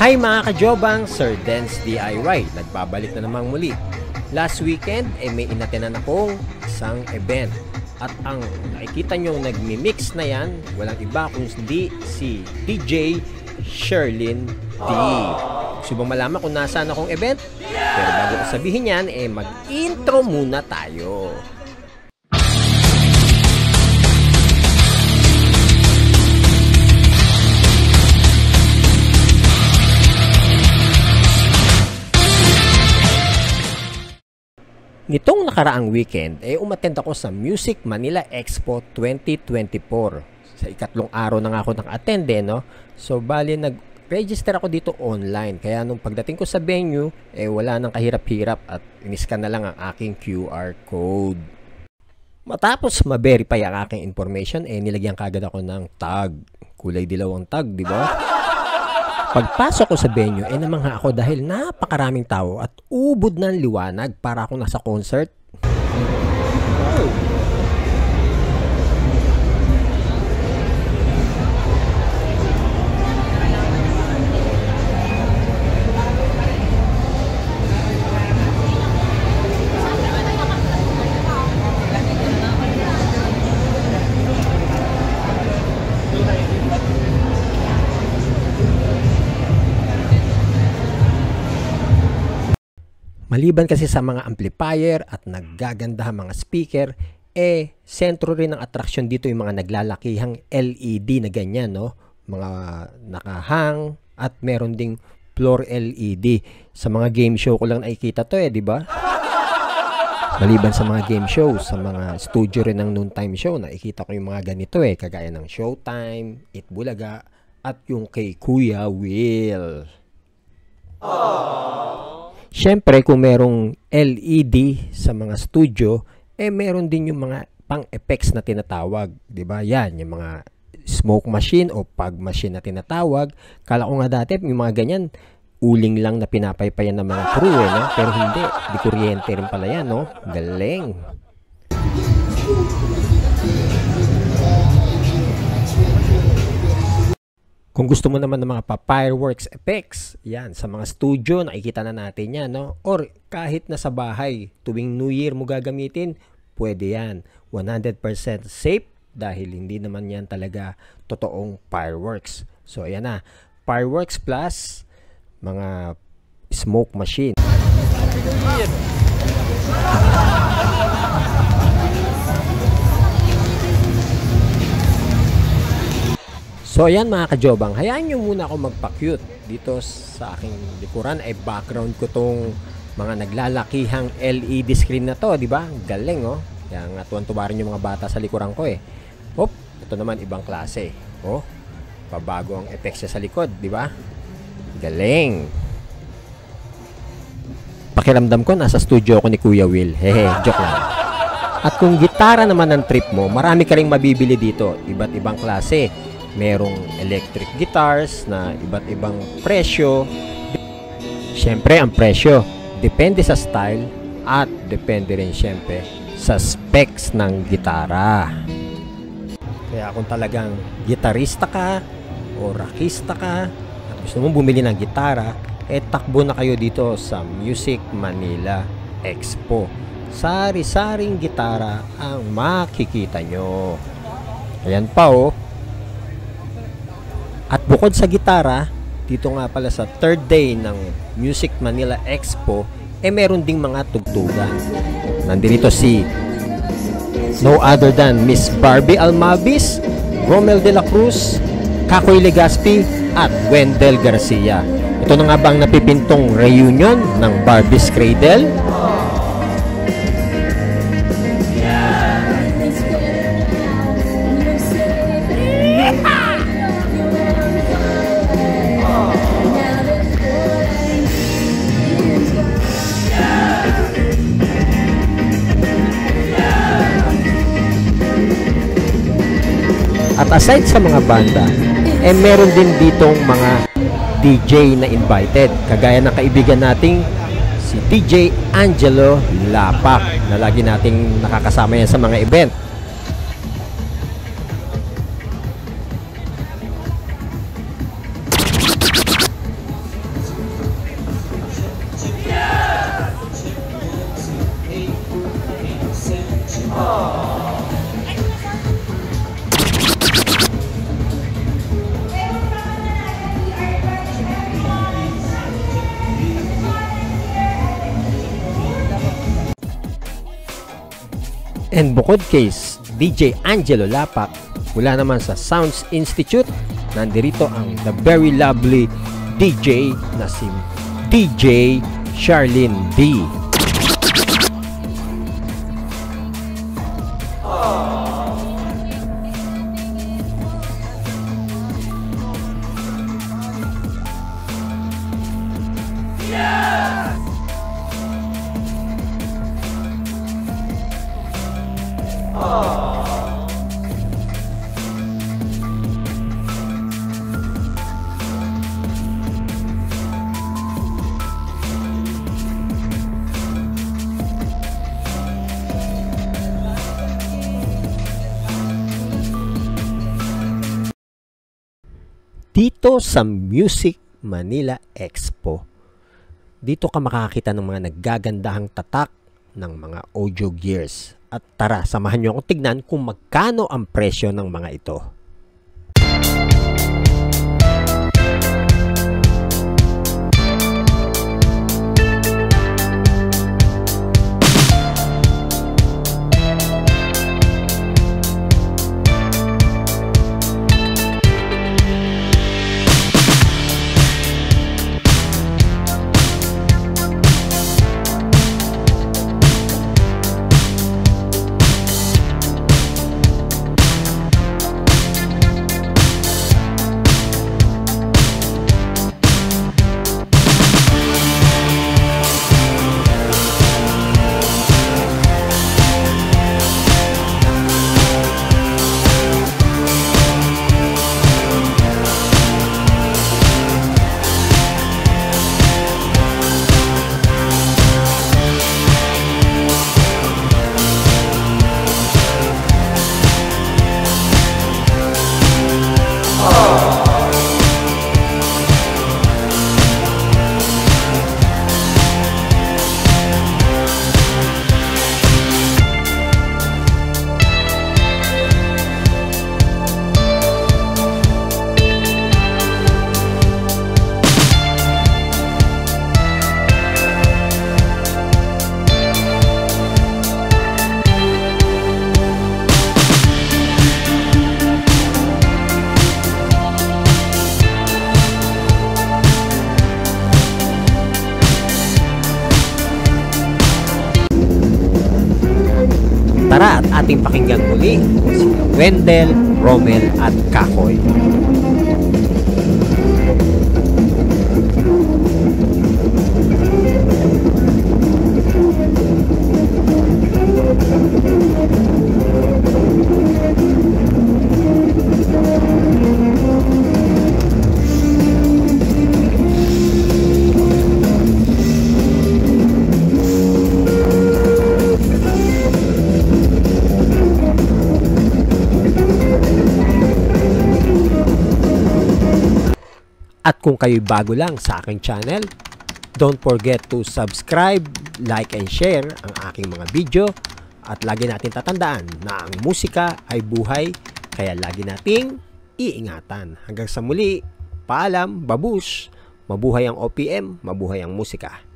Hi mga kajobang, Sir Dance DIY, nagbabalik na namang muli. Last weekend, may inatenan akong isang event. At ang nakikita nyo nagmi-mix na yan, walang iba kundi si DJ Sherlyn D. Gusto bang malaman kung nasaan akong event? Pero bago ko sabihin yan, mag-intro muna tayo. Nitong nakaraang weekend, umattend ako sa Music Manila Expo 2024. Sa ikatlong araw na nga ako naka-attend no? So, bali nag-register ako dito online. Kaya nung pagdating ko sa venue, wala nang kahirap-hirap at iniskan na lang ang aking QR code. Matapos ma-verify ang aking information, nilagyan kagad ako ng tag. Kulay dilaw ang tag, di ba? Pagpasok ko sa venue, namangha ako dahil napakaraming tao at ubod ng liwanag para akong nasa concert. Maliban kasi sa mga amplifier at naggagandahang mga speaker, sentro rin ng attraction dito yung mga naglalakihang LED na ganyan, no? Mga nakahang at meron ding floor LED. Sa mga game show ko lang nakikita to di ba? Maliban sa mga game show, sa mga studio rin ng noontime show, nakikita ko yung mga ganito kagaya ng Showtime, Itbulaga, at yung kay Kuya Will. Siyempre, kung merong LED sa mga studio, meron din yung mga pang-effects na tinatawag. Diba? Yan, yung mga smoke machine o pug machine na tinatawag. Kala ko nga dati, yung mga ganyan, uling lang na pinapaypayan ng mga crew, no? Pero hindi, di kuryente rin pala yan, no? Galing! Kung gusto mo naman ng mga fireworks effects, yan, sa mga studio, nakikita na natin yan, no? Or kahit na sa bahay, tuwing New Year mo gagamitin, pwede yan. 100% safe dahil hindi naman yan talaga totoong fireworks. So, ayan na. Fireworks plus mga smoke machine. So ayan mga kajobang, hayaan nyo muna ako magpa-cute. Dito sa aking likuran background ko tong mga naglalakihang LED screen na to, di ba? Galing Kaya nga tuwan-tuwa rin yung mga bata sa likuran ko Hop, ito naman ibang klase. Pabago ang effects sa likod, di ba? Galing. Pakiramdam ko nasa studio ko ni Kuya Will. Joke lang. At kung gitara naman ang trip mo, marami ka ring mabibili dito. Iba't ibang klase. Merong electric guitars na iba't ibang presyo. Siyempre, ang presyo depende sa style at depende rin siyempre sa specs ng gitara. Kaya kung talagang gitarista ka o rockista ka at gusto mong bumili ng gitara, takbo na kayo dito sa Music Manila Expo. Sari-saring gitara ang makikita nyo. Ayan pa At bukod sa gitara, dito nga pala sa third day ng Music Manila Expo, meron ding mga tugtugan. Nandito si no other than Miss Barbie Almavis, Romel de la Cruz, Kakoy Legaspi, at Wendell Garcia. Ito na nga bang napipintong reunion ng Barbie's Cradle? At aside sa mga banda, meron din ditong mga DJ na invited. Kagaya ng kaibigan nating si DJ Angelo Lapak na lagi nating nakakasama yan sa mga event. And bukod kay DJ Angelo Lapak, mula naman sa Sounds Institute, nandirito ang the very lovely DJ na si DJ Charlene D. Dito sa Music Manila Expo, dito ka makakita ng mga naggagandahang tatak ng mga audio gears. At tara, samahan nyo akong tignan kung magkano ang presyo ng mga ito. Tara at ating pakinggan muli si Wendell, Romel at Kahoy. At kung kayo'y bago lang sa aking channel, don't forget to subscribe, like, and share ang aking mga video. At lagi natin tatandaan na ang musika ay buhay, kaya lagi nating iingatan. Hanggang sa muli, paalam, babush, mabuhay ang OPM, mabuhay ang musika.